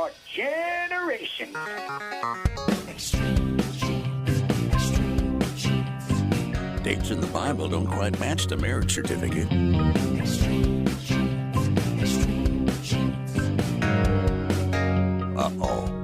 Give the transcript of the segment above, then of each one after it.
for generations. Dates in the Bible don't quite match the marriage certificate. Uh-oh.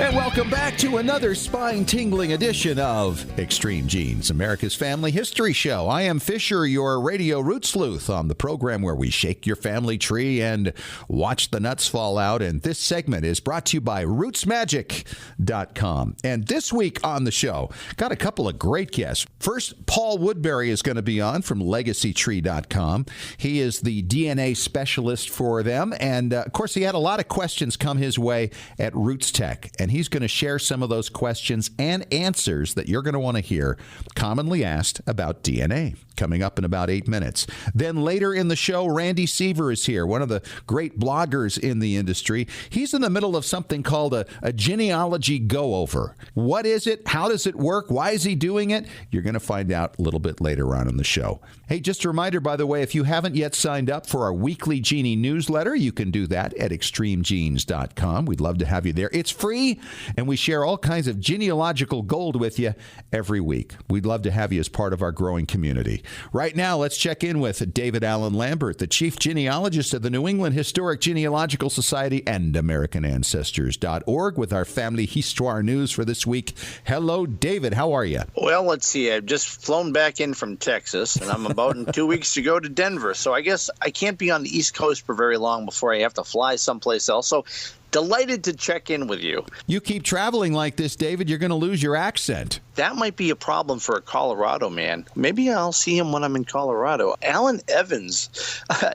And welcome back to another spine-tingling edition of Extreme Genes, America's Family History Show. I am Fisher, your radio root sleuth, on the program where we shake your family tree and watch the nuts fall out. And this segment is brought to you by rootsmagic.com. And this week on the show, got a couple of great guests. First, Paul Woodbury is going to be on from legacytree.com. He is the DNA specialist for them. And, of course, he had a lot of questions come his way at Roots Tech. And he's going to share some of those questions and answers that you're going to want to hear commonly asked about DNA, coming up in about 8 minutes. Then later in the show, Randy Seaver is here, one of the great bloggers in the industry. He's in the middle of something called a genealogy go-over. What is it? How does it work? Why is he doing it? You're going to find out a little bit later on in the show. Hey, just a reminder, by the way, if you haven't yet signed up for our weekly Genie newsletter, you can do that at extremegenes.com. We'd love to have you there. It's free, and we share all kinds of genealogical gold with you every week. We'd love to have you as part of our growing community. Right now, let's check in with David Allen Lambert, the chief genealogist of the New England Historic Genealogical Society and AmericanAncestors.org, with our family histoire news for this week. Hello, David. How are you? Well, let's see. I've just flown back in from Texas, and I'm about in 2 weeks to go to Denver. So I guess I can't be on the East Coast for very long before I have to fly someplace else. So delighted to check in with you. You keep traveling like this, David, you're going to lose your accent. That might be a problem for a Colorado man. Maybe I'll see him when I'm in Colorado. Alan Evans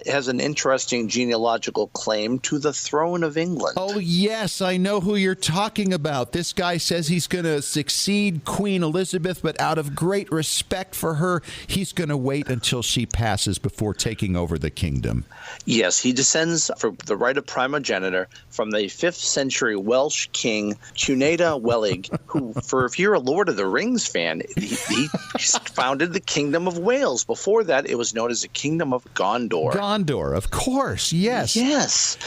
has an interesting genealogical claim to the throne of England. Oh, yes, I know who you're talking about. This guy says he's going to succeed Queen Elizabeth, but out of great respect for her, he's going to wait until she passes before taking over the kingdom. Yes, he descends for the right of primogeniture from the 5th century Welsh king Cuneda Welig, who, if you're a Lord of the Rings fan, he founded the Kingdom of Wales. Before that, it was known as the Kingdom of Gondor. Gondor, of course, yes. Yes.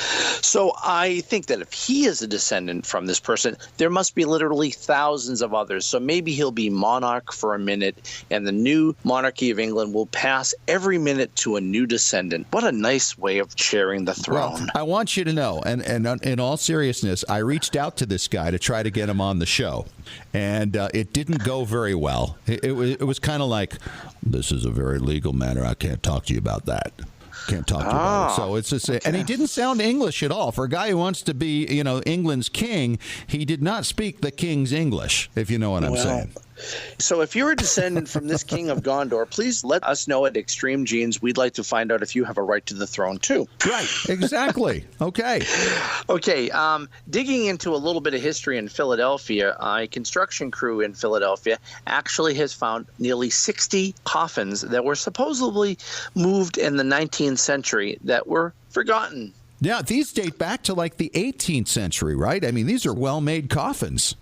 So I think that if he is a descendant from this person, there must be literally thousands of others. So maybe he'll be monarch for a minute, and the new monarchy of England will pass every minute to a new descendant. What a nice way of sharing the throne. Well, I want you to know, and in all seriousness, I reached out to this guy to try to get him on the show, and it didn't go very well. It was kind of like, this is a very legal matter. I can't talk to you about that. Can't talk to you about it. So it's just, okay. And he didn't sound English at all. For a guy who wants to be, England's king, he did not speak the king's English, if you know what I'm saying. So if you're a descendant from this king of Gondor, please let us know at Extreme Genes. We'd like to find out if you have a right to the throne, too. Right. Exactly. Okay. Okay. Digging into a little bit of history in Philadelphia, a construction crew in Philadelphia actually has found nearly 60 coffins that were supposedly moved in the 19th century that were forgotten. Yeah, these date back to like the 18th century, right? I mean, these are well-made coffins.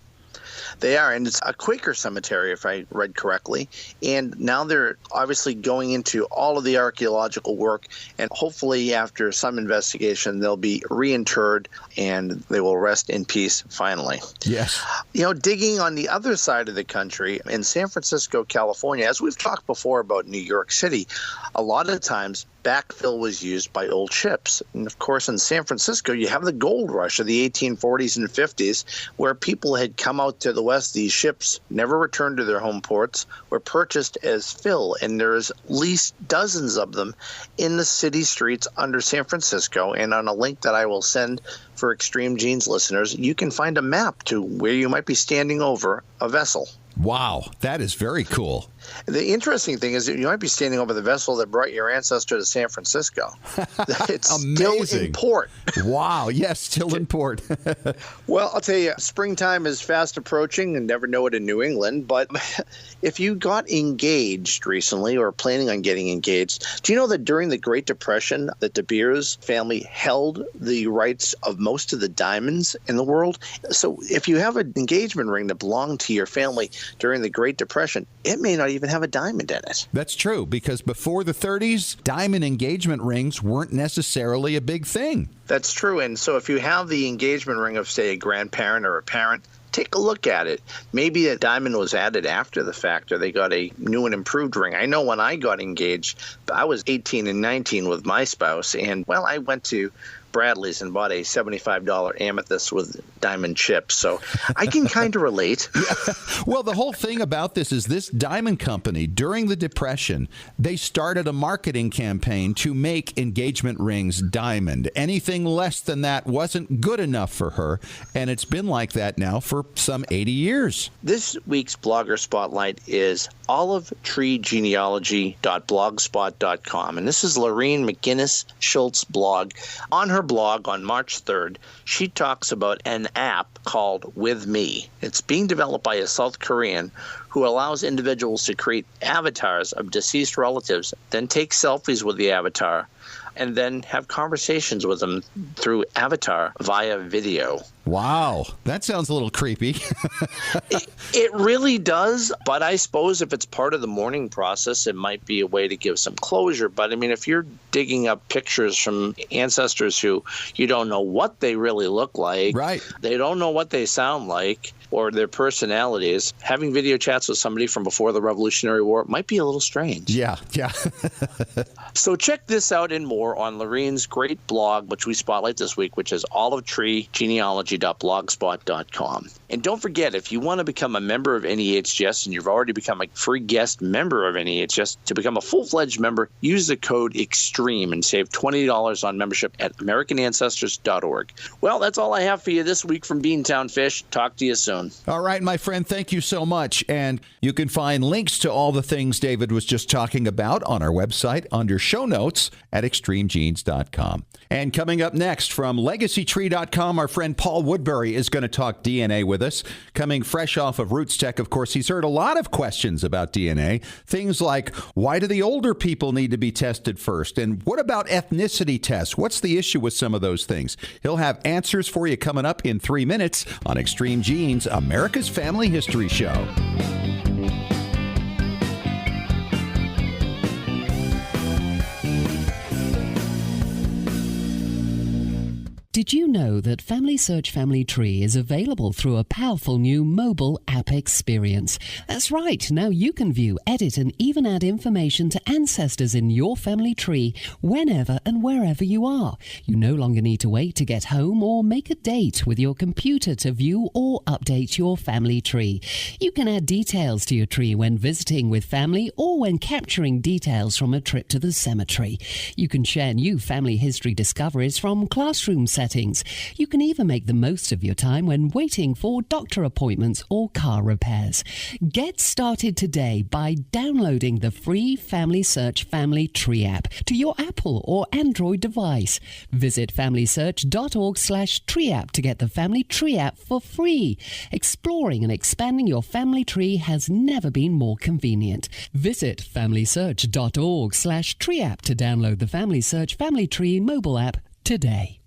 They are, and it's a Quaker cemetery, if I read correctly. And now they're obviously going into all of the archaeological work, and hopefully after some investigation, they'll be reinterred and they will rest in peace finally. Yes. Digging on the other side of the country, in San Francisco, California, as we've talked before about New York City, a lot of times backfill was used by old ships. And of course, in San Francisco, you have the gold rush of the 1840s and 50s, where people had come out to the west. These ships never returned to their home ports, were purchased as fill, and there's at least dozens of them in the city streets under San Francisco. And on a link that I will send for Extreme Genes listeners, you can find a map to where you might be standing over a vessel. Wow, that is very cool. The interesting thing is that you might be standing over the vessel that brought your ancestor to San Francisco. It's still in port. Wow, yes, still in port. Well, I'll tell you, springtime is fast approaching, and never know it in New England. But if you got engaged recently or planning on getting engaged, do you know that during the Great Depression, the De Beers family held the rights of most of the diamonds in the world? So if you have an engagement ring that belonged to your family, during the Great Depression, it may not even have a diamond in it. That's true, because before the 30s, diamond engagement rings weren't necessarily a big thing. That's true. And so if you have the engagement ring of, say, a grandparent or a parent, take a look at it. Maybe a diamond was added after the fact, or they got a new and improved ring. I know when I got engaged, I was 18 and 19 with my spouse, and, well, I went to Bradley's and bought a $75 amethyst with diamond chips. So I can kind of relate. Well, the whole thing about this is this diamond company, during the Depression, they started a marketing campaign to make engagement rings diamond. Anything less than that wasn't good enough for her, and it's been like that now for some 80 years. This week's Blogger Spotlight is olivetreegenealogy.blogspot.com, and this is Lorine McGinnis Schulze blog. On her blog on March 3rd, she talks about an app called With Me. It's being developed by a South Korean who allows individuals to create avatars of deceased relatives, then take selfies with the avatar, and then have conversations with them through avatar via video. Wow, that sounds a little creepy. It really does, but I suppose if it's part of the mourning process, it might be a way to give some closure. But I mean, if you're digging up pictures from ancestors who you don't know what they really look like, right? They don't know what they sound like, or their personalities, having video chats with somebody from before the Revolutionary War might be a little strange. Yeah. So check this out and more on Lorine's great blog, which we spotlight this week, which is olivetreegenealogy.blogspot.com. And don't forget, if you want to become a member of NEHGS and you've already become a free guest member of NEHGS, to become a full-fledged member, use the code EXTREME and save $20 on membership at AmericanAncestors.org. Well, that's all I have for you this week from Beantown Fish. Talk to you soon. All right, my friend, thank you so much. And you can find links to all the things David was just talking about on our website under show notes at extremegenes.com. And coming up next from legacytree.com, our friend Paul Woodbury is going to talk DNA with us. Coming fresh off of Roots Tech, of course, he's heard a lot of questions about DNA. Things like, why do the older people need to be tested first? And what about ethnicity tests? What's the issue with some of those things? He'll have answers for you coming up in 3 minutes on Extreme Genes, America's Family History Show. Did you know that Family Search Family Tree is available through a powerful new mobile app experience? That's right. Now you can view, edit, and even add information to ancestors in your family tree whenever and wherever you are. You no longer need to wait to get home or make a date with your computer to view or update your family tree. You can add details to your tree when visiting with family or when capturing details from a trip to the cemetery. You can share new family history discoveries from classroom settings. You can even make the most of your time when waiting for doctor appointments or car repairs. Get started today by downloading the free Family Search Family Tree app to your Apple or Android device. Visit familysearch.org/tree app to get the Family Tree app for free. Exploring and expanding your family tree has never been more convenient. Visit familysearch.org/tree app to download the Family Search Family Tree mobile app today.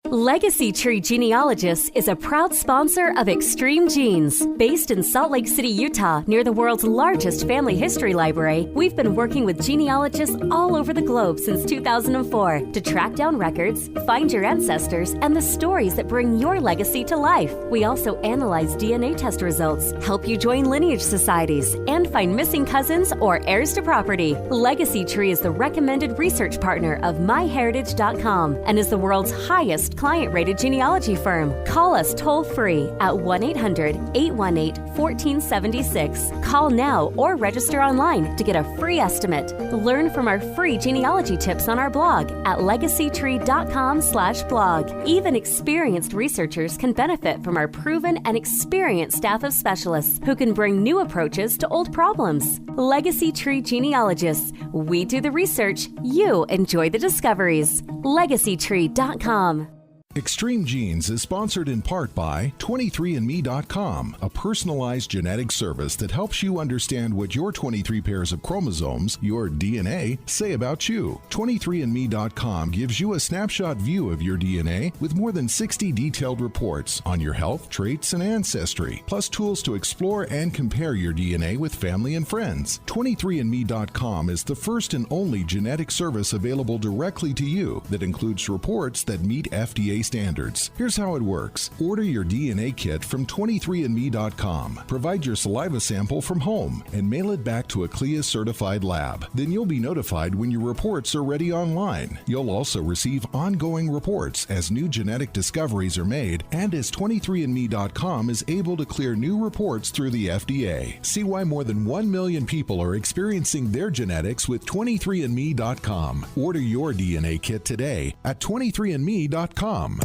Legacy Tree Genealogists is a proud sponsor of Extreme Genes. Based in Salt Lake City, Utah, near the world's largest family history library, we've been working with genealogists all over the globe since 2004 to track down records, find your ancestors, and the stories that bring your legacy to life. We also analyze DNA test results, help you join lineage societies, and find missing cousins or heirs to property. Legacy Tree is the recommended research partner of MyHeritage.com and is the world's highest client-rated genealogy firm. Call us toll-free at 1-800-818-1476. Call now or register online to get a free estimate. Learn from our free genealogy tips on our blog at legacytree.com/blog. Even experienced researchers can benefit from our proven and experienced staff of specialists who can bring new approaches to old problems. Legacy Tree Genealogists. We do the research. You enjoy the discoveries. legacytree.com. Extreme Genes is sponsored in part by 23andme.com, a personalized genetic service that helps you understand what your 23 pairs of chromosomes, your DNA, say about you. 23andme.com gives you a snapshot view of your DNA with more than 60 detailed reports on your health, traits, and ancestry, plus tools to explore and compare your DNA with family and friends. 23andme.com is the first and only genetic service available directly to you that includes reports that meet FDA standards. Here's how it works. Order your DNA kit from 23andme.com. Provide your saliva sample from home and mail it back to a CLIA-certified lab. Then you'll be notified when your reports are ready online. You'll also receive ongoing reports as new genetic discoveries are made and as 23andme.com is able to clear new reports through the FDA. See why more than 1 million people are experiencing their genetics with 23andme.com. Order your DNA kit today at 23andme.com.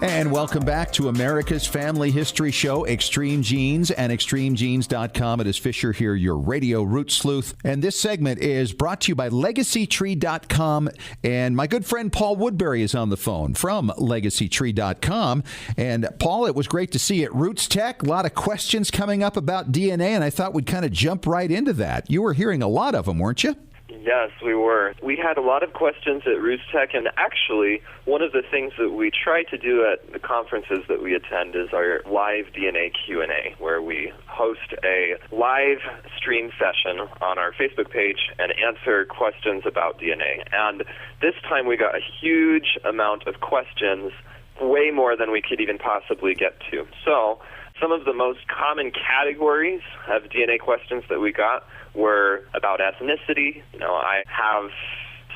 And welcome back to America's Family History Show, Extreme Genes and extremegenes.com. It is Fisher here, your radio root sleuth. And this segment is brought to you by LegacyTree.com. And my good friend Paul Woodbury is on the phone from LegacyTree.com. And Paul, it was great to see you at Roots Tech. A lot of questions coming up about DNA, and I thought we'd kind of jump right into that. You were hearing a lot of them, weren't you? Yes, we were. We had a lot of questions at Roots Tech, and actually, one of the things that we try to do at the conferences that we attend is our live DNA Q&A, where we host a live stream session on our Facebook page and answer questions about DNA. And this time we got a huge amount of questions, way more than we could even possibly get to. So some of the most common categories of DNA questions that we got were about ethnicity. You know, I have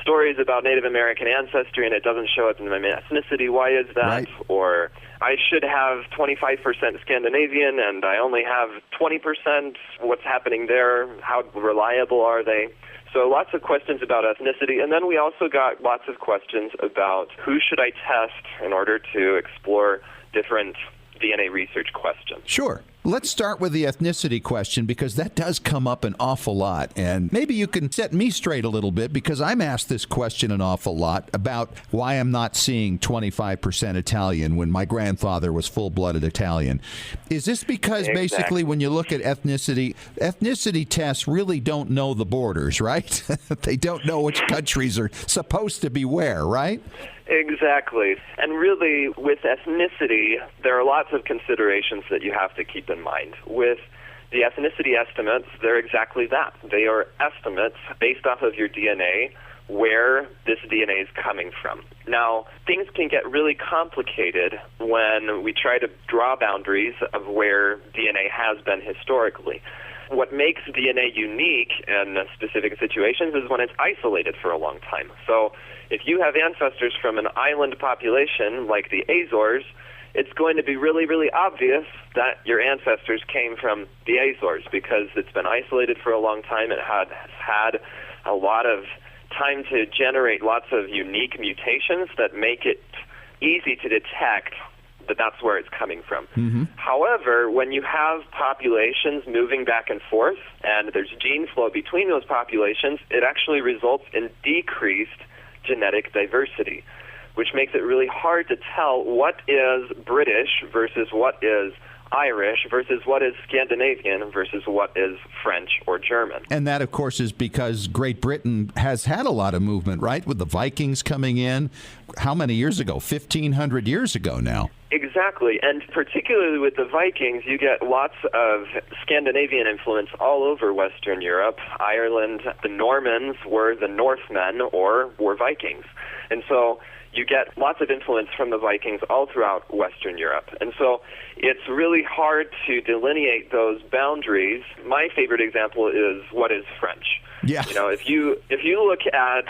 stories about Native American ancestry and it doesn't show up in my ethnicity. Why is that? Right. Or I should have 25% Scandinavian and I only have 20%. What's happening there? How reliable are they? So lots of questions about ethnicity. And then we also got lots of questions about who should I test in order to explore different DNA research questions. Sure. Let's start with the ethnicity question because that does come up an awful lot. And maybe you can set me straight a little bit because I'm asked this question an awful lot about why I'm not seeing 25% Italian when my grandfather was full-blooded Italian. Is this because basically when you look at ethnicity tests really don't know the borders, right? They don't know which countries are supposed to be where, right? Exactly. And really, with ethnicity, there are lots of considerations that you have to keep in mind. With the ethnicity estimates, they're exactly that. They are estimates based off of your DNA, where this DNA is coming from. Now, things can get really complicated when we try to draw boundaries of where DNA has been historically. What makes DNA unique in specific situations is when it's isolated for a long time. So if you have ancestors from an island population like the Azores, it's going to be really, really obvious that your ancestors came from the Azores because it's been isolated for a long time. It has had a lot of time to generate lots of unique mutations that make it easy to detect that that's where it's coming from. Mm-hmm. However, when you have populations moving back and forth and there's gene flow between those populations, it actually results in decreased genetic diversity, which makes it really hard to tell what is British versus what is Irish versus what is Scandinavian versus what is French or German. And that, of course, is because Great Britain has had a lot of movement, right? With the Vikings coming in, how many years ago? 1,500 years ago now. Exactly, and particularly with the Vikings, you get lots of Scandinavian influence all over Western Europe. Ireland, the Normans were the Northmen or were Vikings. And so you get lots of influence from the Vikings all throughout Western Europe. And so it's really hard to delineate those boundaries. My favorite example is what is French. Yeah. You know, if you look at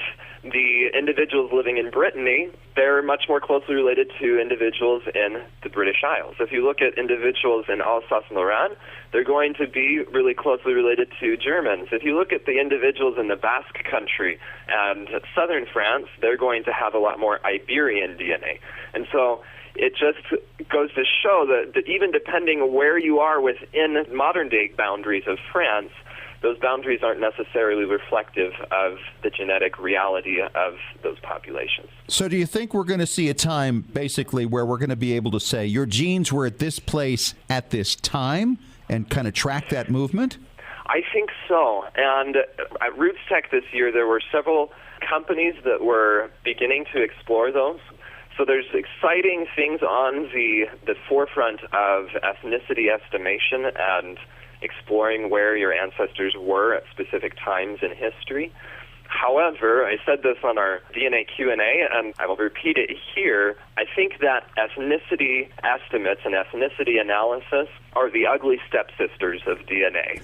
the individuals living in Brittany, they're much more closely related to individuals in the British Isles. If you look at individuals in Alsace-Lorraine, they're going to be really closely related to Germans. If you look at the individuals in the Basque Country and southern France, they're going to have a lot more Iberian DNA. And so it just goes to show that even depending where you are within modern-day boundaries of France, those boundaries aren't necessarily reflective of the genetic reality of those populations. So do you think we're going to see a time, basically, where we're going to be able to say your genes were at this place at this time and kind of track that movement? I think so. And at Roots Tech this year, there were several companies that were beginning to explore those. So there's exciting things on the forefront of ethnicity estimation and exploring where your ancestors were at specific times in history. However, I said this on our DNA Q&A, and I will repeat it here. I think that ethnicity estimates and ethnicity analysis are the ugly stepsisters of DNA.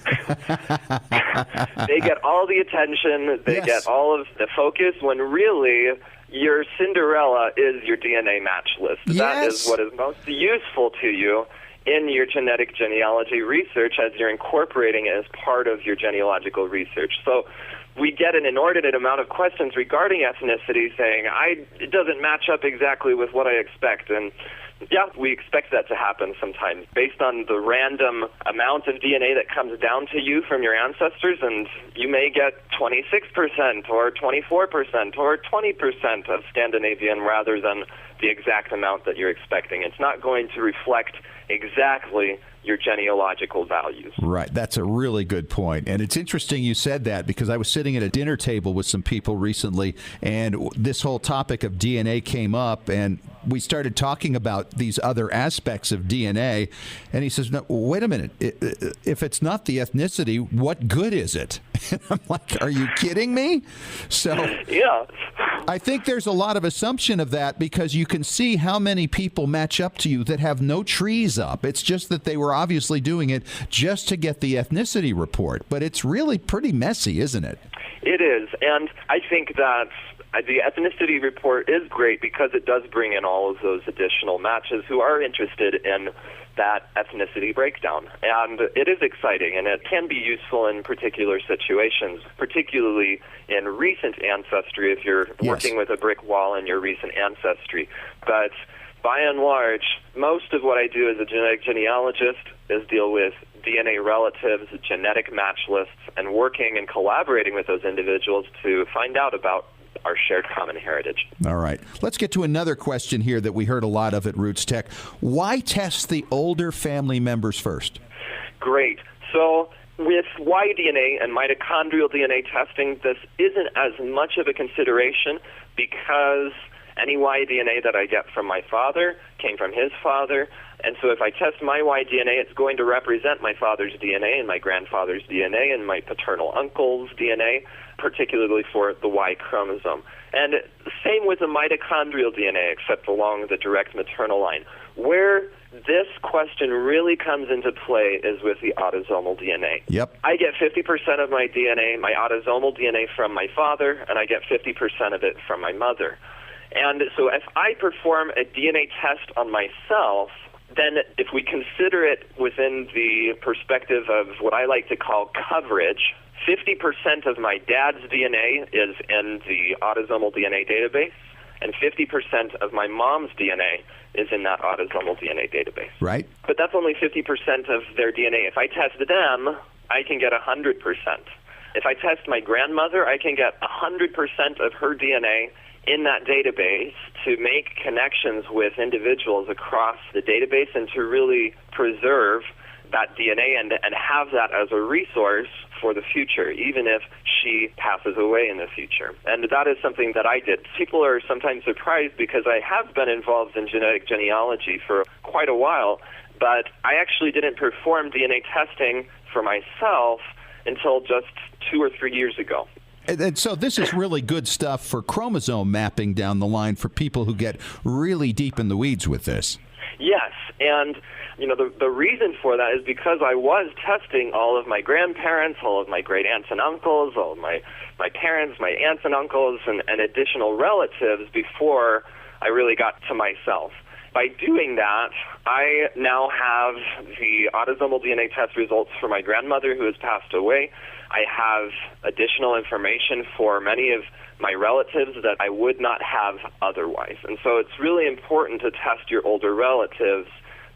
They get all the attention, they get all of the focus, when really your Cinderella is your DNA match list. Yes. That is what is most useful to you in your genetic genealogy research as you're incorporating it as part of your genealogical research. So we get an inordinate amount of questions regarding ethnicity saying, it doesn't match up exactly with what I expect. And yeah, we expect that to happen sometimes based on the random amount of DNA that comes down to you from your ancestors, and you may get 26% or 24% or 20% of Scandinavian rather than the exact amount that you're expecting. It's not going to reflect exactly your genealogical values. Right. That's a really good point. And it's interesting you said that, because I was sitting at a dinner table with some people recently, and this whole topic of DNA came up, and we started talking about these other aspects of DNA. And he says, no, wait a minute. If it's not the ethnicity, what good is it? And I'm like, are you kidding me? So yeah, I think there's a lot of assumption of that, because you can see how many people match up to you that have no trees up. It's just that they were obviously doing it just to get the ethnicity report. But it's really pretty messy, isn't it? It is. And I think that the ethnicity report is great because it does bring in all of those additional matches who are interested in that ethnicity breakdown. And it is exciting, and it can be useful in particular situations, particularly in recent ancestry if you're working with a brick wall in your recent ancestry. But by and large, most of what I do as a genetic genealogist is deal with DNA relatives, genetic match lists, and working and collaborating with those individuals to find out about our shared common heritage. All right. Let's get to another question here that we heard a lot of at Roots Tech. Why test the older family members first? Great. So with Y-DNA and mitochondrial DNA testing, this isn't as much of a consideration because any Y-DNA that I get from my father came from his father. And so if I test my Y-DNA, it's going to represent my father's DNA and my grandfather's DNA and my paternal uncle's DNA, particularly for the Y chromosome. And same with the mitochondrial DNA, except along the direct maternal line. Where this question really comes into play is with the autosomal DNA. Yep. I get 50% of my DNA, my autosomal DNA, from my father, and I get 50% of it from my mother. And so if I perform a DNA test on myself, then if we consider it within the perspective of what I like to call coverage, 50% of my dad's DNA is in the autosomal DNA database, and 50% of my mom's DNA is in that autosomal DNA database. Right. But that's only 50% of their DNA. If I test them, I can get 100%. If I test my grandmother, I can get 100% of her DNA in that database to make connections with individuals across the database and to really preserve that DNA and have that as a resource for the future, even if she passes away in the future. And that is something that I did. People are sometimes surprised because I have been involved in genetic genealogy for quite a while, but I actually didn't perform DNA testing for myself until just 2 or 3 years ago. And so this is really good stuff for chromosome mapping down the line for people who get really deep in the weeds with this. Yes, and you know the reason for that is because I was testing all of my grandparents, all of my great aunts and uncles, all of my parents, my aunts and uncles, and additional relatives before I really got to myself. By doing that, I now have the autosomal DNA test results for my grandmother who has passed away, I have additional information for many of my relatives that I would not have otherwise. And so it's really important to test your older relatives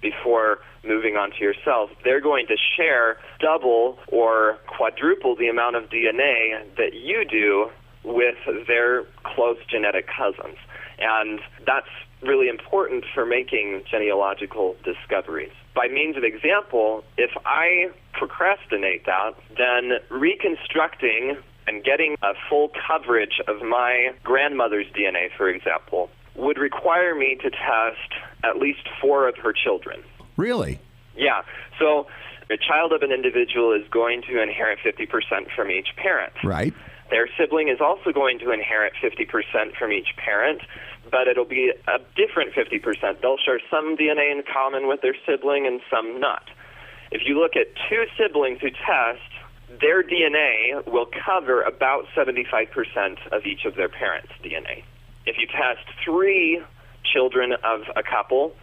before moving on to yourself. They're going to share double or quadruple the amount of DNA that you do with their close genetic cousins. And that's really important for making genealogical discoveries. By means of example, if I procrastinate that, then reconstructing and getting a full coverage of my grandmother's DNA, for example, would require me to test at least 4 of her children. Really? Yeah. So a child of an individual is going to inherit 50% from each parent. Right. Their sibling is also going to inherit 50% from each parent, but it'll be a different 50%. They'll share some DNA in common with their sibling and some not. If you look at 2 siblings who test, their DNA will cover about 75% of each of their parents' DNA. If you test 3 children of a couple,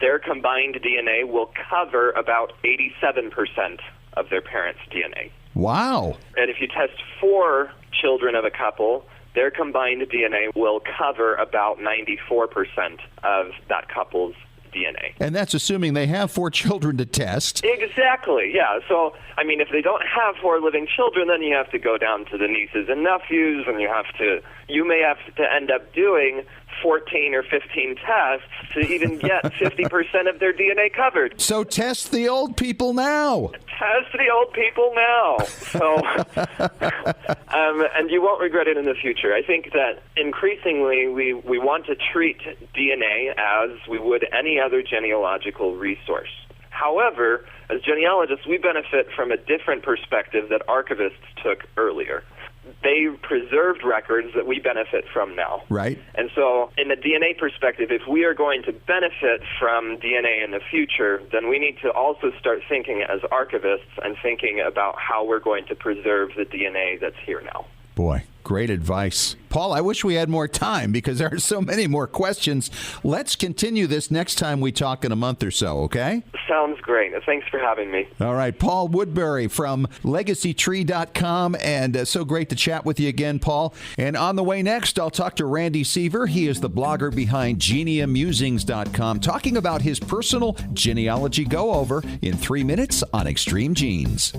their combined DNA will cover about 87% of their parents' DNA. Wow. And if you test 4 children of a couple, their combined DNA will cover about 94% of that couple's DNA. And that's assuming they have 4 children to test. Exactly, yeah. So, I mean, if they don't have 4 living children, then you have to go down to the nieces and nephews, and you may have to end up doing 14 or 15 tests to even get 50% of their DNA covered. So test the old people now. Test the old people now. So, and you won't regret it in the future. I think that increasingly we want to treat DNA as we would any other genealogical resource. However, as genealogists, we benefit from a different perspective that archivists took earlier. They preserved records that we benefit from now. Right. And so in the DNA perspective, if we are going to benefit from DNA in the future, then we need to also start thinking as archivists and thinking about how we're going to preserve the DNA that's here now. Boy, great advice. Paul, I wish we had more time because there are so many more questions. Let's continue this next time we talk in a month or so, okay? Sounds great. Thanks for having me. All right, Paul Woodbury from LegacyTree.com, and so great to chat with you again, Paul. And on the way next, I'll talk to Randy Seaver. He is the blogger behind GeneaMusings.com, talking about his personal genealogy go-over in 3 minutes on Extreme Genes.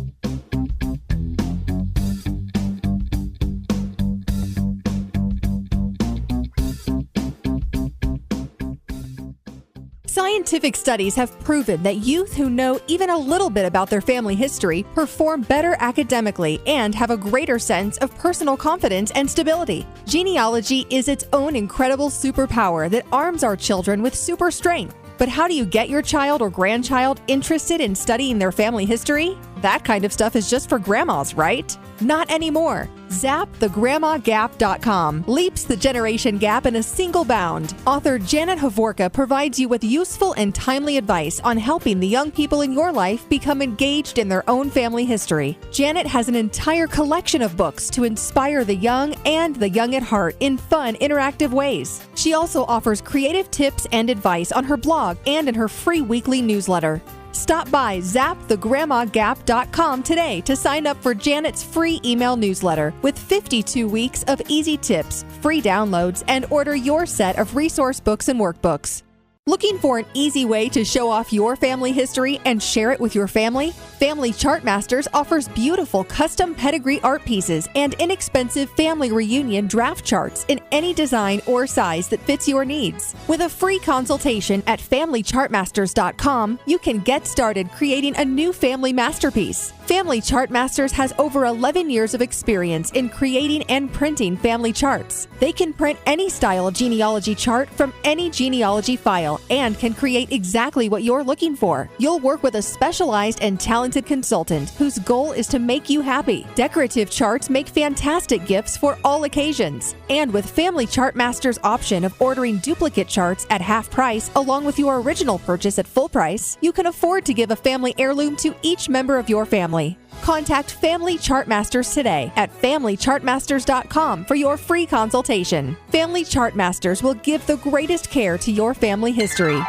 Scientific studies have proven that youth who know even a little bit about their family history perform better academically and have a greater sense of personal confidence and stability. Genealogy is its own incredible superpower that arms our children with super strength. But how do you get your child or grandchild interested in studying their family history? That kind of stuff is just for grandmas, right? Not anymore. ZapTheGrandmaGap.com leaps the generation gap in a single bound. Author Janet Havorka provides you with useful and timely advice on helping the young people in your life become engaged in their own family history. Janet has an entire collection of books to inspire the young and the young at heart in fun, interactive ways. She also offers creative tips and advice on her blog and in her free weekly newsletter. Stop by ZapTheGrandmaGap.com today to sign up for Janet's free email newsletter with 52 weeks of easy tips, free downloads, and order your set of resource books and workbooks. Looking for an easy way to show off your family history and share it with your family? Family Chartmasters offers beautiful custom pedigree art pieces and inexpensive family reunion draft charts in any design or size that fits your needs. With a free consultation at FamilyChartmasters.com, you can get started creating a new family masterpiece. Family Chartmasters has over 11 years of experience in creating and printing family charts. They can print any style of genealogy chart from any genealogy file and can create exactly what you're looking for. You'll work with a specialized and talented consultant whose goal is to make you happy. Decorative charts make fantastic gifts for all occasions. And with Family Chartmasters' option of ordering duplicate charts at half price along with your original purchase at full price, you can afford to give a family heirloom to each member of your family. Contact Family Chartmasters today at FamilyChartmasters.com for your free consultation. Family Chartmasters will give the greatest care to your family history.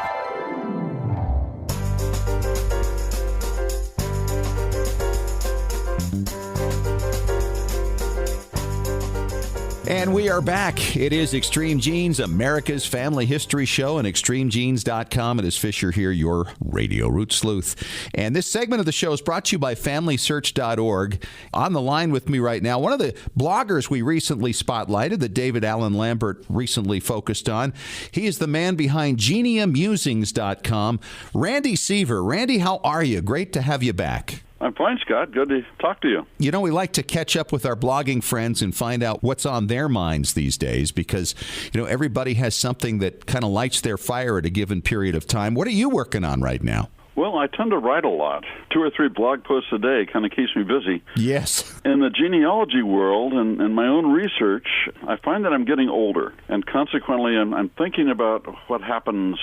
And we are back. It is Extreme Genes, America's family history show, and extremegenes.com. It is Fisher here, your radio root sleuth. And this segment of the show is brought to you by FamilySearch.org. On the line with me right now, one of the bloggers we recently spotlighted that David Allen Lambert recently focused on. He is the man behind GeneaMusings.com, Randy Seaver. Randy, how are you? Great to have you back. I'm fine, Scott. Good to talk to you. You know, we like to catch up with our blogging friends and find out what's on their minds these days because, you know, everybody has something that kind of lights their fire at a given period of time. What are you working on right now? Well, I tend to write a lot. 2 or 3 blog posts a day kind of keeps me busy. Yes. In the genealogy world and my own research, I find that I'm getting older, and consequently I'm thinking about what happens,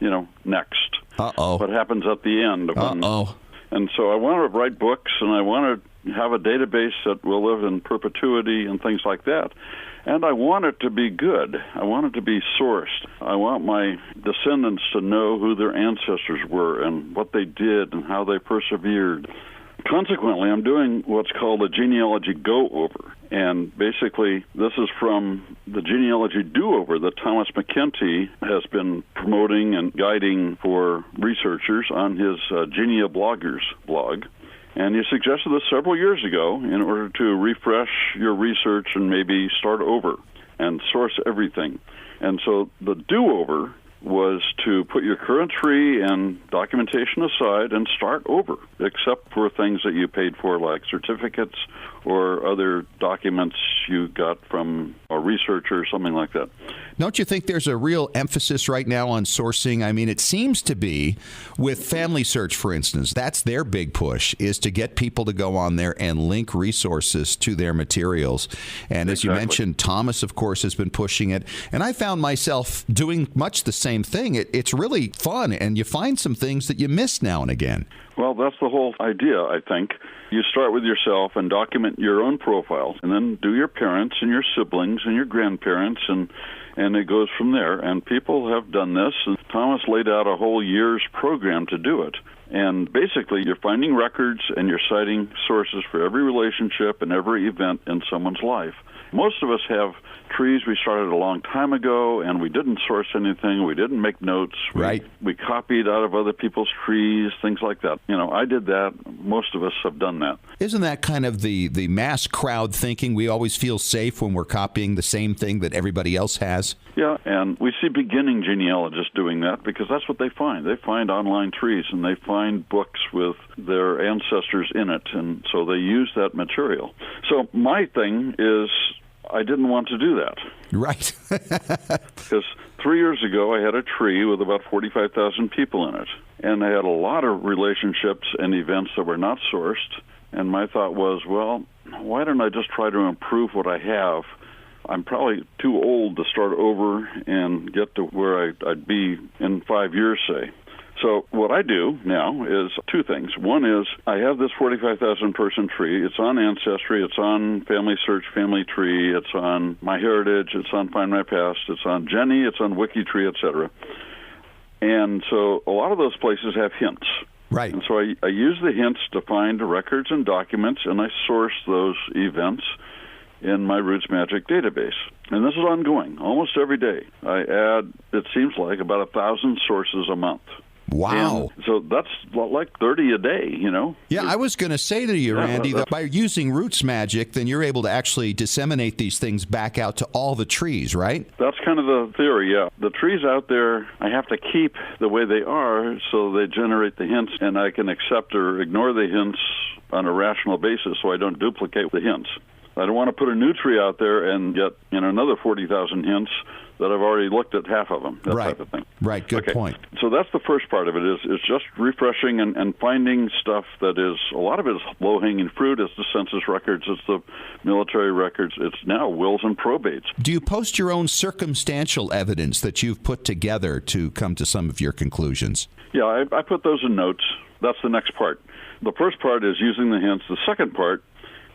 you know, next. Uh-oh. What happens at the end. Uh-oh. And so I want to write books, and I want to have a database that will live in perpetuity and things like that. And I want it to be good. I want it to be sourced. I want my descendants to know who their ancestors were and what they did and how they persevered. Consequently, I'm doing what's called a genealogy go-over. And basically, this is from the genealogy do-over that Thomas McKenty has been promoting and guiding for researchers on his GeneaBloggers blog. And he suggested this several years ago in order to refresh your research and maybe start over and source everything. And so the do-over was to put your current tree and documentation aside and start over, except for things that you paid for, like certificates or other documents you got from a researcher or something like that. Don't you think there's a real emphasis right now on sourcing? I mean, it seems to be with Family Search, for instance. That's their big push, is to get people to go on there and link resources to their materials. And as you mentioned, Thomas, of course, has been pushing it. And I found myself doing much the same thing. It's really fun, and you find some things that you miss now and again. Well, that's the whole idea, I think. You start with yourself and document your own profile, and then do your parents and your siblings and your grandparents, and it goes from there. And people have done this, and Thomas laid out a whole year's program to do it. And basically, you're finding records and you're citing sources for every relationship and every event in someone's life. Most of us have trees we started a long time ago, and we didn't source anything. We didn't make notes. We copied out of other people's trees, things like that. You know, I did that. Most of us have done that. Isn't that kind of the mass crowd thinking? We always feel safe when we're copying the same thing that everybody else has? Yeah, and we see beginning genealogists doing that because that's what they find. They find online trees, and they find books with their ancestors in it, and so they use that material. So my thing is, I didn't want to do that. Right. Because 3 years ago, I had a tree with about 45,000 people in it. And I had a lot of relationships and events that were not sourced. And my thought was, well, why don't I just try to improve what I have? I'm probably too old to start over and get to where I'd be in 5 years, say. So what I do now is 2 things. One is I have this 45,000-person tree. It's on Ancestry. It's on Family Search, Family Tree. It's on MyHeritage. It's on Find My Past. It's on Jenny. It's on WikiTree, etc. And so a lot of those places have hints. Right. And so I use the hints to find records and documents, and I source those events in my Roots Magic database. And this is ongoing. Almost every day I add, it seems like, about 1,000 sources a month. Wow. And so that's like 30 a day, you know? Yeah, I was going to say to you, Randy, that by using Roots Magic, then you're able to actually disseminate these things back out to all the trees, right? That's kind of the theory, yeah. The trees out there, I have to keep the way they are so they generate the hints, and I can accept or ignore the hints on a rational basis so I don't duplicate the hints. I don't want to put a new tree out there and get another 40,000 hints that I've already looked at half of them, that type of thing. Right, good point. So that's the first part of it, is just refreshing and finding stuff that is, a lot of it is low-hanging fruit. It's the census records, it's the military records, it's now wills and probates. Do you post your own circumstantial evidence that you've put together to come to some of your conclusions? Yeah, I put those in notes. That's the next part. The first part is using the hints. The second part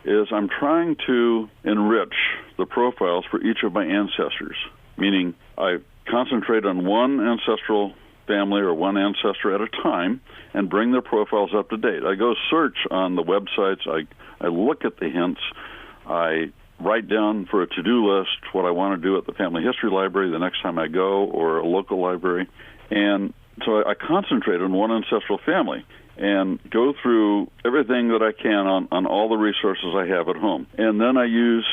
is I'm trying to enrich the profiles for each of my ancestors, meaning I concentrate on one ancestral family or one ancestor at a time and bring their profiles up to date. I go search on the websites, I look at the hints, I write down for a to-do list what I want to do at the Family History Library the next time I go, or a local library. And so I concentrate on one ancestral family and go through everything that I can on all the resources I have at home. And then I use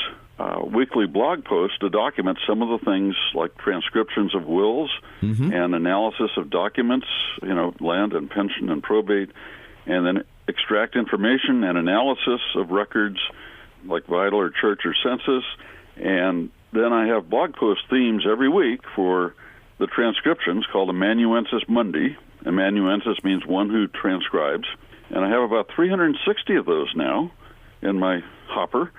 weekly blog posts to document some of the things like transcriptions of wills and analysis of documents, land and pension and probate, and then extract information and analysis of records like vital or church or census. And then I have blog post themes every week for the transcriptions called Amanuensis Mundi. Amanuensis means one who transcribes. And I have about 360 of those now in my hopper.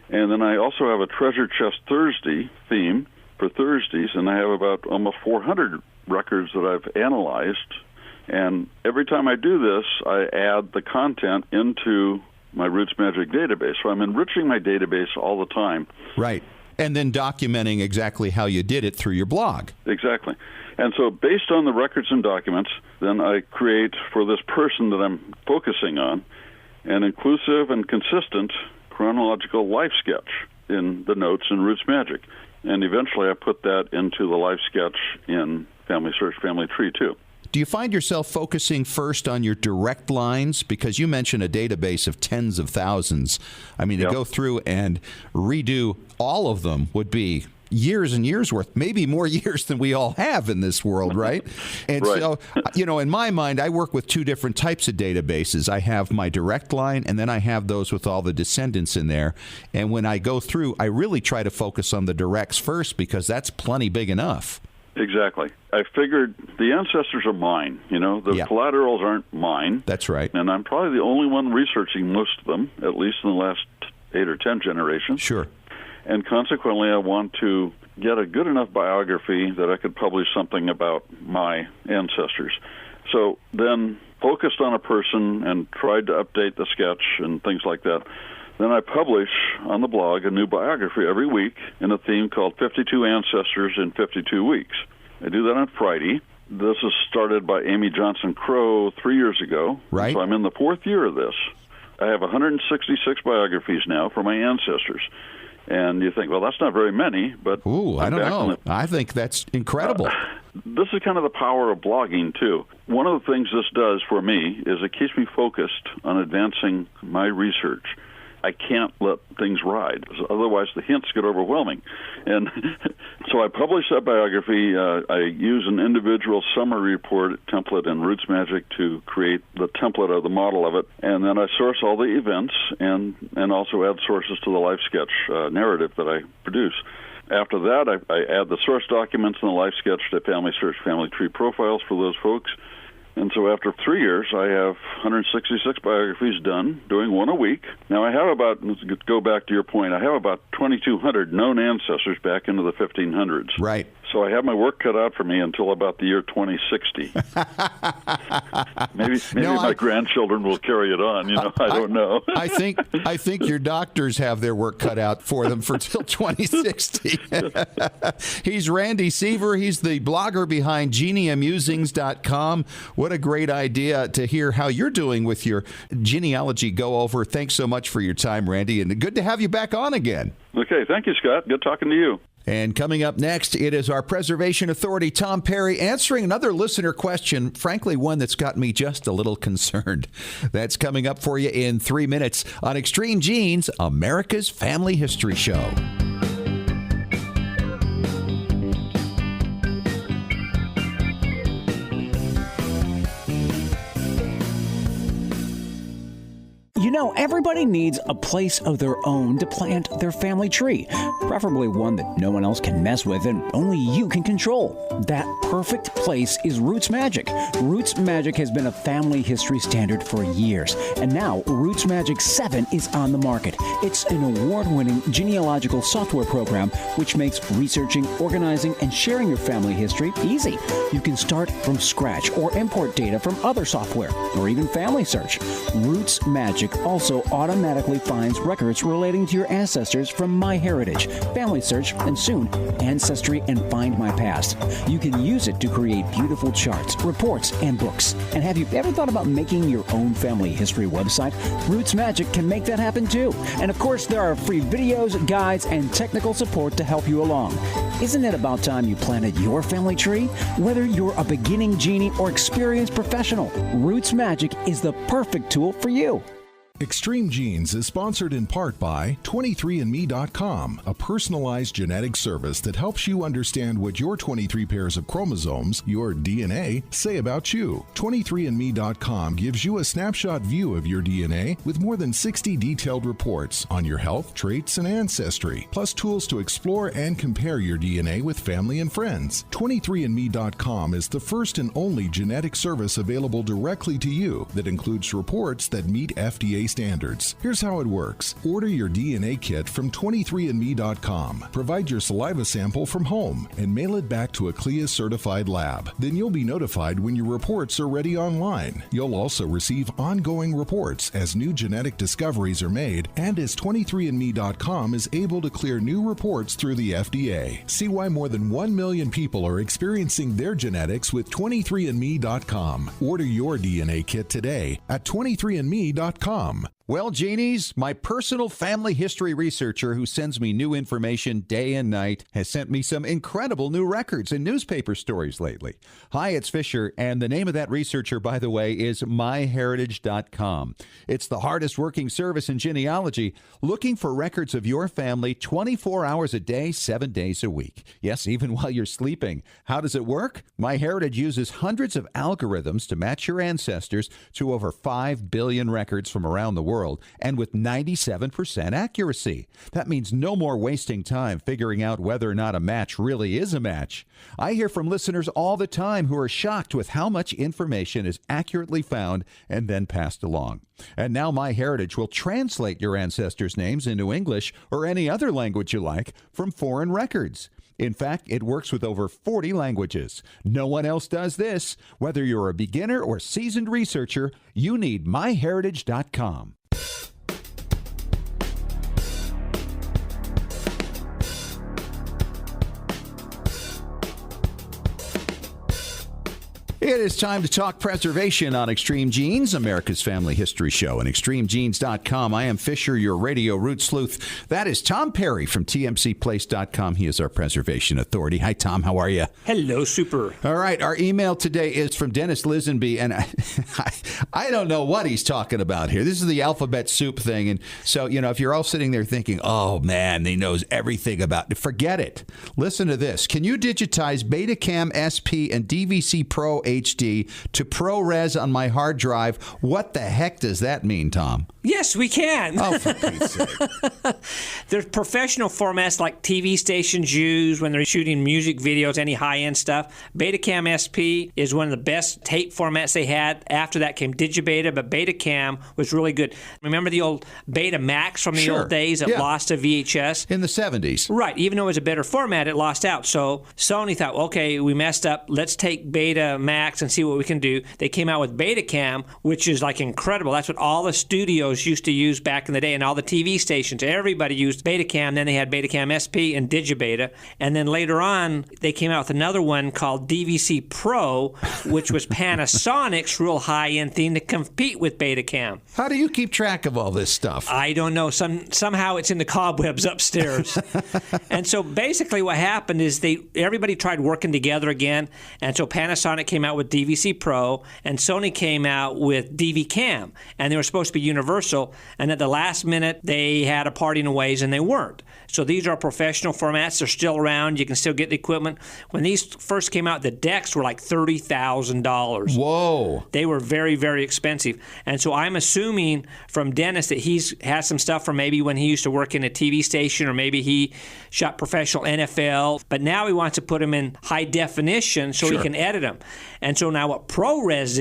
And then I also have a Treasure Chest Thursday theme for Thursdays, and I have about almost 400 records that I've analyzed. And every time I do this, I add the content into my Roots Magic database. So I'm enriching my database all the time. Right. And then documenting exactly how you did it through your blog. Exactly. And so based on the records and documents, then I create for this person that I'm focusing on an inclusive and consistent chronological life sketch in the notes in Roots Magic. And eventually I put that into the life sketch in Family Search Family Tree, too. Do you find yourself focusing first on your direct lines? Because you mentioned a database of tens of thousands. I mean, to go through and redo all of them would be years and years worth, maybe more years than we all have in this world, right? And so, in my mind, I work with two different types of databases. I have my direct line, and then I have those with all the descendants in there. And when I go through, I really try to focus on the directs first because that's plenty big enough. Exactly. I figured the ancestors are mine. The collaterals aren't mine. That's right. And I'm probably the only one researching most of them, at least in the last 8 or 10 generations. Sure. And consequently, I want to get a good enough biography that I could publish something about my ancestors. So then focused on a person and tried to update the sketch and things like that. Then I publish on the blog a new biography every week in a theme called 52 Ancestors in 52 Weeks. I do that on Friday. This is started by Amy Johnson Crow 3 years ago. Right. So I'm in the 4th year of this. I have 166 biographies now for my ancestors. And you think, well, that's not very many, but... Ooh, I don't know. I think that's incredible. This is kind of the power of blogging, too. One of the things this does for me is it keeps me focused on advancing my research. I can't let things ride. Otherwise, the hints get overwhelming. And so I publish that biography. I use an individual summary report template in Roots Magic to create the template of the model of it. And then I source all the events and also add sources to the life sketch narrative that I produce. After that, I add the source documents in the life sketch to Family Search Family Tree profiles for those folks. And so after 3 years, I have 166 biographies done, doing one a week. Now I have about, let's go back to your point, I have about 2,200 known ancestors back into the 1500s. Right. So I have my work cut out for me until about the year 2060. maybe my grandchildren will carry it on. I don't know. I think your doctors have their work cut out for them for till 2060. He's Randy Seaver. He's the blogger behind GeneaMusings.com. What a great idea to hear how you're doing with your genealogy go-over. Thanks so much for your time, Randy, and good to have you back on again. Okay, thank you, Scott. Good talking to you. And coming up next, it is our preservation authority, Tom Perry, answering another listener question, frankly, one that's got me just a little concerned. That's coming up for you in 3 minutes on Extreme Genes, America's Family History Show. Everybody needs a place of their own to plant their family tree, preferably one that no one else can mess with and only you can control. That perfect place is Roots Magic. Roots Magic has been a family history standard for years, and now Roots Magic 7 is on the market. It's an award-winning genealogical software program which makes researching, organizing, and sharing your family history easy. You can start from scratch or import data from other software or even Family Search. Roots Magic also automatically finds records relating to your ancestors from MyHeritage, Family Search, and soon Ancestry and Find My Past. You can use it to create beautiful charts, reports, and books. And have you ever thought about making your own family history website? Roots Magic can make that happen too. And of course, there are free videos, guides, and technical support to help you along. Isn't it about time you planted your family tree? Whether you're a beginning genie or experienced professional, Roots Magic is the perfect tool for you. Extreme Genes is sponsored in part by 23andme.com, a personalized genetic service that helps you understand what your 23 pairs of chromosomes, your DNA, say about you. 23andme.com gives you a snapshot view of your DNA with more than 60 detailed reports on your health, traits, and ancestry, plus tools to explore and compare your DNA with family and friends. 23andme.com is the first and only genetic service available directly to you that includes reports that meet FDA standards. Here's how it works. Order your DNA kit from 23andme.com. Provide your saliva sample from home and mail it back to a CLIA-certified lab. Then you'll be notified when your reports are ready online. You'll also receive ongoing reports as new genetic discoveries are made and as 23andme.com is able to clear new reports through the FDA. See why more than 1 million people are experiencing their genetics with 23andme.com. Order your DNA kit today at 23andme.com. Well, genies, my personal family history researcher who sends me new information day and night has sent me some incredible new records and newspaper stories lately. Hi, it's Fisher, and the name of that researcher, by the way, is myheritage.com. It's the hardest working service in genealogy, looking for records of your family 24 hours a day, 7 days a week. Yes, even while you're sleeping. How does it work? MyHeritage uses hundreds of algorithms to match your ancestors to over 5 billion records from around the world, and with 97% accuracy. That means no more wasting time figuring out whether or not a match really is a match. I hear from listeners all the time who are shocked with how much information is accurately found and then passed along. And now MyHeritage will translate your ancestors' names into English or any other language you like from foreign records. In fact, it works with over 40 languages. No one else does this. Whether you're a beginner or seasoned researcher, you need myheritage.com. It is time to talk preservation on Extreme Genes, America's Family History Show, and extremegenes.com. I am Fisher, your radio root sleuth. That is Tom Perry from tmcplace.com. He is our preservation authority. Hi, Tom. How are you? Hello, super. All right. Our email today is from Dennis Lisenby, and I don't know what he's talking about here. This is the alphabet soup thing. And so, if you're all sitting there thinking, oh, man, he knows everything about it, forget it. Listen to this. Can you digitize Betacam SP and DVC Pro HD to ProRes on my hard drive? What the heck does that mean, Tom? Yes, we can. Oh, for Pete's sake. There's professional formats like TV stations use when they're shooting music videos, any high-end stuff. Betacam SP is one of the best tape formats they had. After that came Digibeta, but Betacam was really good. Remember the old Betamax from the old days that lost to VHS? In the 70s. Right. Even though it was a better format, it lost out. So Sony thought, okay, we messed up. Let's take Betamax and see what we can do. They came out with Betacam, which is like incredible. That's what all the studios used to use back in the day, and all the TV stations. Everybody used Betacam. Then they had Betacam SP and Digibeta. And then later on, they came out with another one called DVC Pro, which was Panasonic's real high-end thing to compete with Betacam. How do you keep track of all this stuff? I don't know. Somehow it's in the cobwebs upstairs. And so basically what happened is everybody tried working together again, and so Panasonic came out with DVC Pro, and Sony came out with DV-Cam, and they were supposed to be universal, and at the last minute, they had a parting of ways, and they weren't. So these are professional formats. They're still around. You can still get the equipment. When these first came out, the decks were like $30,000. Whoa. They were very, very expensive. And so I'm assuming from Dennis that he's has some stuff from maybe when he used to work in a TV station, or maybe he shot professional NFL, but now he wants to put them in high definition so he can edit them. And so now what ProRes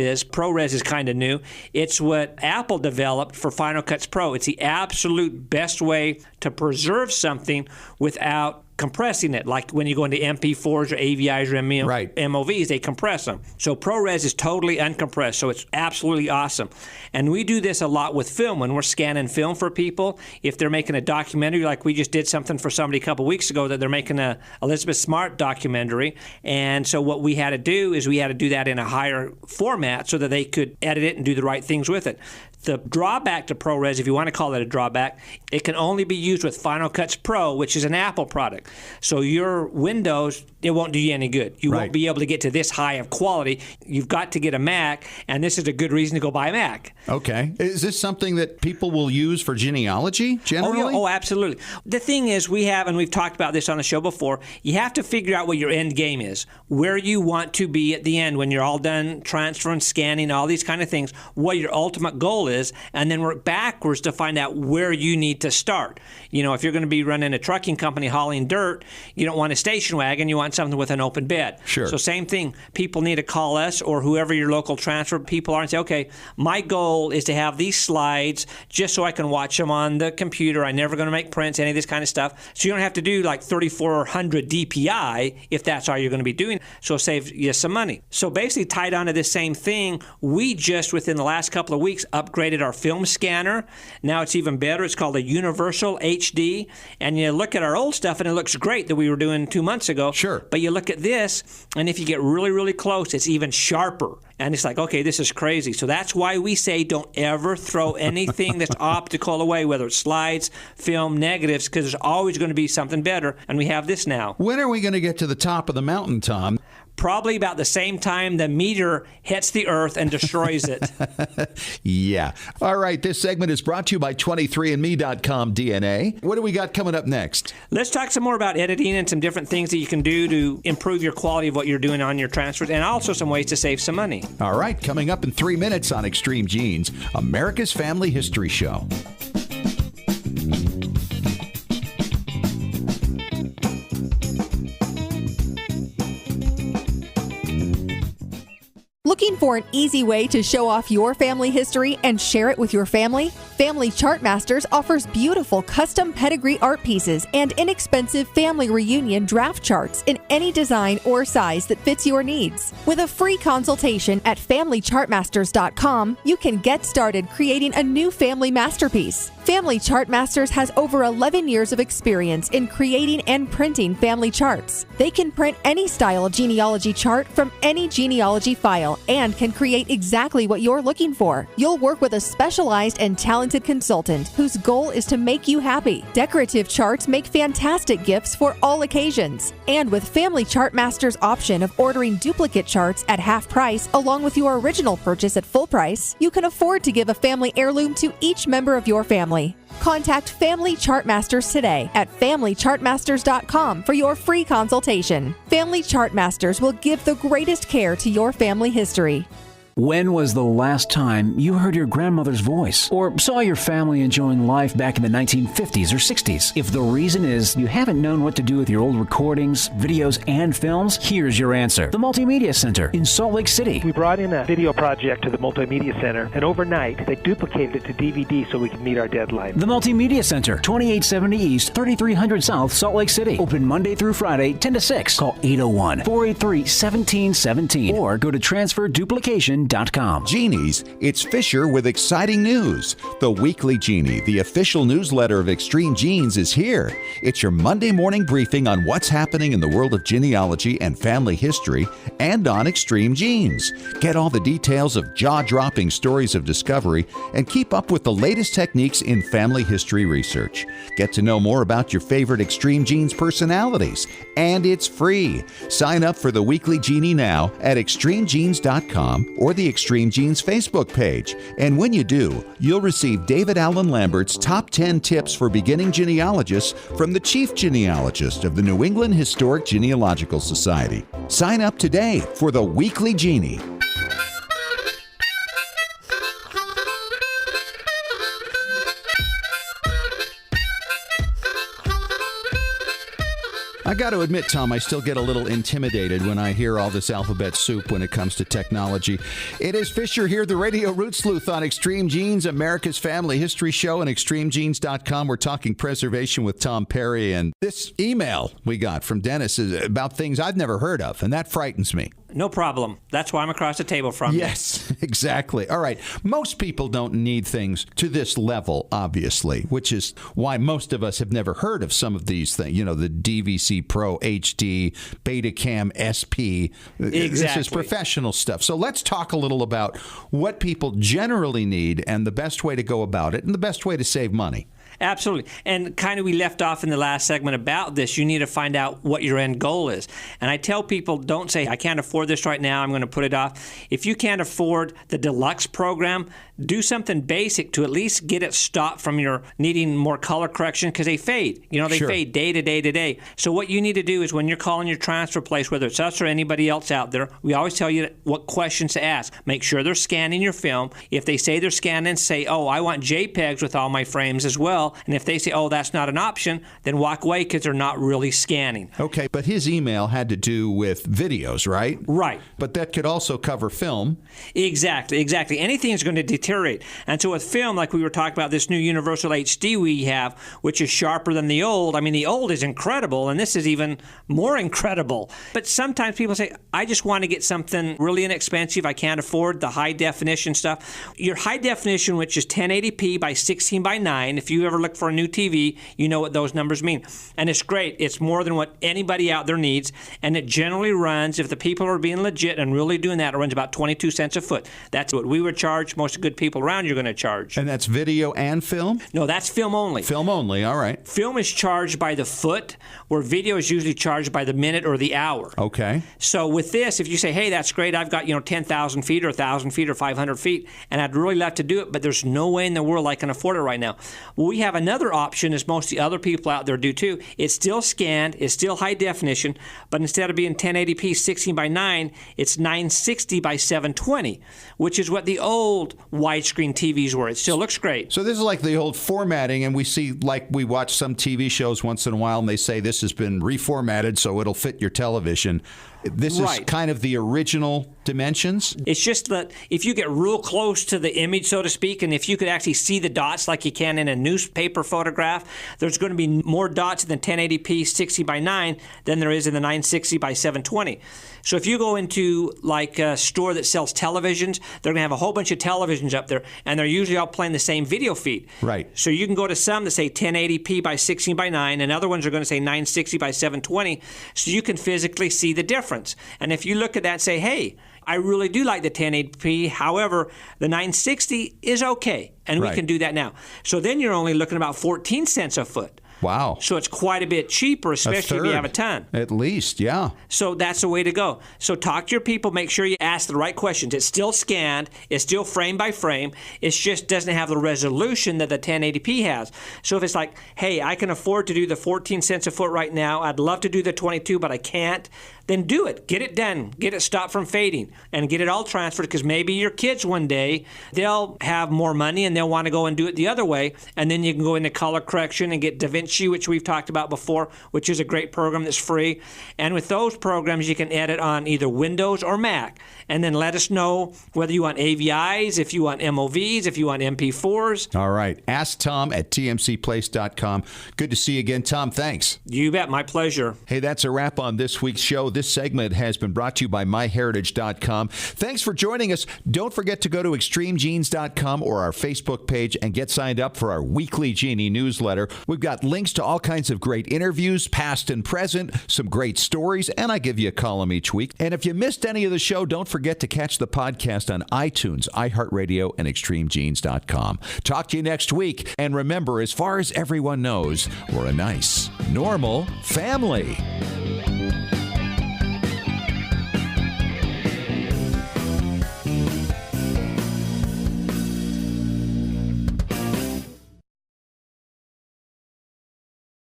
is kind of new. It's what Apple developed for Final Cuts Pro. It's the absolute best way to preserve something without compressing it. Like when you go into MP4s or AVIs or MOVs, they compress them. So ProRes is totally uncompressed, so it's absolutely awesome. And we do this a lot with film. When we're scanning film for people, if they're making a documentary, like we just did something for somebody a couple weeks ago that they're making a Elizabeth Smart documentary. And so what we had to do is we had to do that in a higher format so that they could edit it and do the right things with it. The drawback to ProRes, if you want to call it a drawback, it can only be used with Final Cuts Pro, which is an Apple product. So your Windows, it won't do you any good. You won't be able to get to this high of quality. You've got to get a Mac, and this is a good reason to go buy a Mac. Okay. Is this something that people will use for genealogy generally? Oh, absolutely. The thing is, we have, and we've talked about this on the show before, you have to figure out what your end game is, where you want to be at the end when you're all done transferring, scanning, all these kind of things, what your ultimate goal is, and then work backwards to find out where you need to start. You know, if you're going to be running a trucking company hauling dirt, you don't want a station wagon, you want something with an open bed. Sure. So same thing, people need to call us or whoever your local transfer people are and say, okay, my goal is to have these slides just so I can watch them on the computer. I'm never going to make prints, any of this kind of stuff. So you don't have to do like 3,400 DPI if that's all you're going to be doing. So save you some money. So basically tied onto this same thing, we just within the last couple of weeks upgraded our film scanner. Now it's even better. It's called a Universal HD. And you look at our old stuff and it looks great that we were doing 2 months ago. Sure. But you look at this, and if you get really, really close, it's even sharper. And it's like, okay, this is crazy. So that's why we say don't ever throw anything that's optical away, whether it's slides, film, negatives, because there's always going to be something better. And we have this now. When are we going to get to the top of the mountain, Tom? Probably about the same time the meteor hits the earth and destroys it. Yeah. All right. This segment is brought to you by 23andme.com DNA. What do we got coming up next? Let's talk some more about editing and some different things that you can do to improve your quality of what you're doing on your transfers, and also some ways to save some money. All right. Coming up in 3 minutes on Extreme Genes, America's Family History Show. Looking for an easy way to show off your family history and share it with your family? Family Chart Masters offers beautiful custom pedigree art pieces and inexpensive family reunion draft charts in any design or size that fits your needs. With a free consultation at FamilyChartMasters.com, you can get started creating a new family masterpiece. Family Chart Masters has over 11 years of experience in creating and printing family charts. They can print any style of genealogy chart from any genealogy file and can create exactly what you're looking for. You'll work with a specialized and talented consultant whose goal is to make you happy. Decorative charts make fantastic gifts for all occasions. And with Family Chart Masters' option of ordering duplicate charts at half price along with your original purchase at full price, you can afford to give a family heirloom to each member of your family. Contact Family Chart Masters today at FamilyChartMasters.com for your free consultation. Family Chart Masters will give the greatest care to your family history. When was the last time you heard your grandmother's voice or saw your family enjoying life back in the 1950s or 60s? If the reason is you haven't known what to do with your old recordings, videos, and films, here's your answer. The Multimedia Center in Salt Lake City. We brought in a video project to the Multimedia Center, and overnight they duplicated it to DVD so we could meet our deadline. The Multimedia Center, 2870 East, 3300 South, Salt Lake City. Open Monday through Friday, 10 to 6. Call 801-483-1717 or go to transferduplication.com. Genies, it's Fisher with exciting news. The Weekly Genie, the official newsletter of Extreme Genes, is here. It's your Monday morning briefing on what's happening in the world of genealogy and family history and on Extreme Genes. Get all the details of jaw-dropping stories of discovery and keep up with the latest techniques in family history research. Get to know more about your favorite Extreme Genes personalities, and it's free. Sign up for the Weekly Genie now at extremegenes.com or the Extreme Genes Facebook page. And when you do, you'll receive David Allen Lambert's top 10 tips for beginning genealogists from the chief genealogist of the New England Historic Genealogical Society. Sign up today for the Weekly Genie. I got to admit, Tom, I still get a little intimidated when I hear all this alphabet soup when it comes to technology. It is Fisher here, the Radio Root Sleuth on Extreme Genes, America's Family History Show, and ExtremeGenes.com. We're talking preservation with Tom Perry, and this email we got from Dennis is about things I've never heard of, and that frightens me. No problem. That's why I'm across the table from you. Yes, exactly. All right. Most people don't need things to this level, obviously, which is why most of us have never heard of some of these things. You know, the DVC Pro HD, Betacam SP. Exactly. This is professional stuff. So let's talk a little about what people generally need and the best way to go about it and the best way to save money. Absolutely. And kind of we left off in the last segment about this. You need to find out what your end goal is. And I tell people, don't say, I can't afford this right now, I'm going to put it off. If you can't afford the deluxe program, do something basic to at least get it stopped from your needing more color correction, because they fade. You know, they fade day to day to day. So what you need to do is when you're calling your transfer place, whether it's us or anybody else out there, we always tell you what questions to ask. Make sure they're scanning your film. If they say they're scanning, say, oh, I want JPEGs with all my frames as well. And if they say, oh, that's not an option, then walk away because they're not really scanning. Okay, but his email had to do with videos, right? Right. But that could also cover film. Exactly. Anything is going to deteriorate. And so with film, like we were talking about, this new Universal HD we have, which is sharper than the old. I mean, the old is incredible, and this is even more incredible. But sometimes people say, I just want to get something really inexpensive. I can't afford the high definition stuff. Your high definition, which is 1080p by 16 by 9, if you ever look for a new TV, you know what those numbers mean. And it's great. It's more than what anybody out there needs. And it generally runs, if the people are being legit and really doing that, it runs about 22 cents a foot. That's what we would charge. Most good people around you are going to charge. And that's video and film? No, that's film only. Film only, all right. Film is charged by the foot, where video is usually charged by the minute or the hour. Okay. So with this, if you say, hey, that's great, I've got 10,000 feet or 1,000 feet or 500 feet, and I'd really love to do it, but there's no way in the world I can afford it right now. Well, we have another option, as most of the other people out there do too. It's still scanned, it's still high definition, but instead of being 1080p 16 by 9, it's 960 by 720, which is what the old widescreen TVs were. It still looks great. So this is like the old formatting, and we see, like we watch some TV shows once in a while, and they say this has been reformatted so it'll fit your television. This is kind of the original dimensions? It's just that if you get real close to the image, so to speak, and if you could actually see the dots like you can in a newspaper photograph, there's going to be more dots in the 1080p 60 by 9 than there is in the 960 by 720. So if you go into like a store that sells televisions, they're going to have a whole bunch of televisions up there, and they're usually all playing the same video feed. Right. So you can go to some that say 1080p by 16 by 9, and other ones are going to say 960 by 720, so you can physically see the difference. And if you look at that and say, hey, I really do like the 1080p, however, the 960 is okay, and we can do that now. So then you're only looking about 14 cents a foot. Wow. So it's quite a bit cheaper, especially if you have a ton. At least, yeah. So that's the way to go. So talk to your people. Make sure you ask the right questions. It's still scanned. It's still frame by frame. It just doesn't have the resolution that the 1080p has. So if it's like, hey, I can afford to do the 14 cents a foot right now. I'd love to do the 22, but I can't. Then do it. Get it done. Get it stopped from fading and get it all transferred, because maybe your kids one day, they'll have more money and they'll want to go and do it the other way. And then you can go into color correction and get DaVinci, which we've talked about before, which is a great program that's free. And with those programs, you can edit on either Windows or Mac. And then let us know whether you want AVIs, if you want MOVs, if you want MP4s. All right. Ask Tom at tmcplace.com. Good to see you again, Tom. Thanks. You bet. My pleasure. Hey, that's a wrap on this week's show. This segment has been brought to you by myheritage.com. Thanks for joining us. Don't forget to go to extremegenes.com or our Facebook page and get signed up for our weekly Genie newsletter. We've got links to all kinds of great interviews, past and present, some great stories, and I give you a column each week. And if you missed any of the show, don't forget to catch the podcast on iTunes, iHeartRadio, and extremegenes.com. Talk to you next week. And remember, as far as everyone knows, we're a nice, normal family.